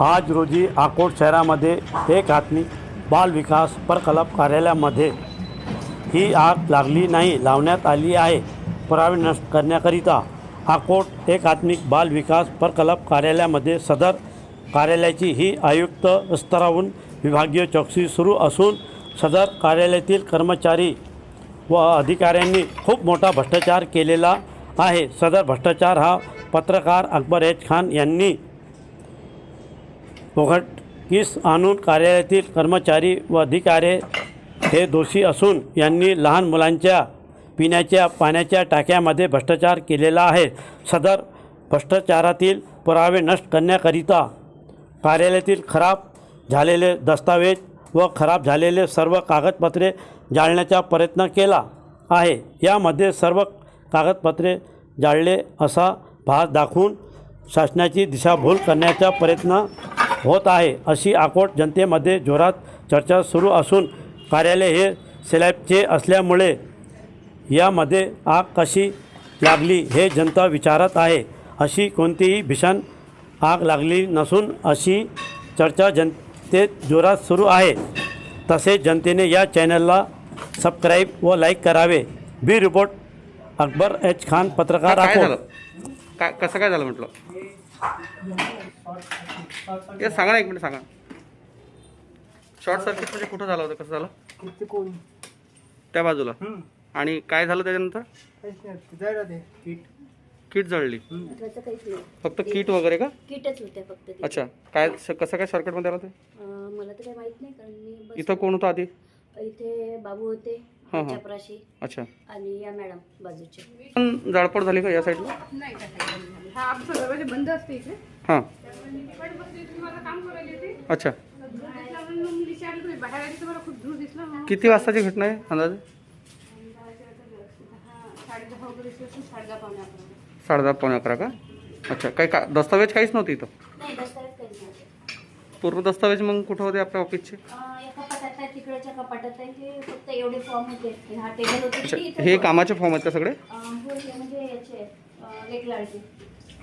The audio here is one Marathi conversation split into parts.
आज रोजी अकोट शहरामध्ये एकात्मिक बाल विकास प्रकल्प कार्यालयामध्ये ही आग लागली नाही लावण्यात आली आहे. पुरावे नष्ट करण्याकरिता अकोट एकात्मिक बाल विकास प्रकल्प कार्यालयामध्ये सदर कार्यालयाची ही आयुक्त स्तरावरून विभागीय चौकशी सुरू असून सदर कार्यालयातील कर्मचारी व अधिकाऱ्यांनी खूप मोठा भ्रष्टाचार केलेला आहे. सदर भ्रष्टाचार हा पत्रकार अकबर एच खान यांनी उघडकीस आणून कार्यालयातील कर्मचारी व अधिकारी हे दोषी असून यांनी लहान मुलांच्या पिण्याच्या पाण्याच्या टाक्यामध्ये भ्रष्टाचार केलेला आहे. सदर भ्रष्टाचारातील पुरावे नष्ट करण्याकरिता कार्यालयातील खराब झालेले दस्तावेज व खराब झालेले सर्व कागदपत्रे जाळण्याचा प्रयत्न केला आहे. यामध्ये सर्व कागदपत्रे जाळले असा भास दाखवून शासनाची दिशाभूल करण्याचा प्रयत्न होत आहे, अशी अकोट जनतेमध्ये जोरात चर्चा सुरू असून कार्यालय हे स्लॅबचे असल्यामुळे यामध्ये आग कशी लागली हे जनता विचारत आहे. अशी कोणतीही भीषण आग लागली नसून अशी चर्चा जनतेत जोरात सुरू आहे. तसेच जनतेने या चॅनलला सबस्क्राईब व लाईक करावे. बी रिपोर्ट अकबर एच खान, पत्रकार अकोट. कसं काय झालं म्हटलं? हे सांगा ना, एक मिनिट सांगा. शॉर्ट सर्किट म्हणजे कुठं झालं होतं, कसं झालं? त्या बाजूला. आणि काय झालं त्याच्यानंतर? किट जळली. फक्त किट वगैरे का? किटच होते फक्त. अच्छा, काय कसं काय सर्किट मध्ये आलं ते? मला तर काही माहित नाही, कारण मी इथं कोण होतं आधी? इथे बाबू होते, चपराशी. अच्छा. आणि या मॅडम बाजूचे. पण जाळपोळ झाली का या साईडला? नाही, हा आमचा दरवाजा बंद असते इथे. हां. माझं काम करायला येते. अच्छा. मी विचारलं बाहेर आली तर मला खूप धूर दिसला. किती वाजताची घटना आहे अंदाजे? 10:30 वगैरे दिसलं. 10:30 10:30 पावणे 11 का? अच्छा. काही दस्तावेज काहीच नव्हते इथं? नाही, दस्तावेज काही नव्हते. पूर्ण दस्तावेज मग कुठं होते आपल्या ऑफिसचे? एका कपाटात आहे, तिकडच्या कपाटात आहे. ते फक्त एवढे फॉर्म होते. हा टेबल होते. अच्छा, हे कामाचे फॉर्म आहेत का सगळे? म्हणजे याचे लेक लाडके.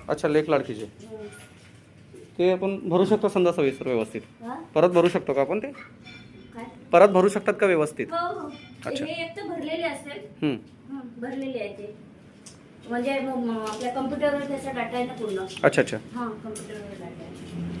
अच्छा, लेख लाडकीचे. ते आपण भरू शकतो समजा सविस्तर व्यवस्थित? परत भरू शकतो का आपण ते? काय? परत भरू शकतात का व्यवस्थित? हो. अच्छा. हे एक तर भरलेले असेल. भरलेले आहे ते. म्हणजे आपल्या कम्प्युटरवर त्याचा डाटा आहे ना पूर्ण. अच्छा अच्छा. हां, कम्प्युटरवर डाटा आहे.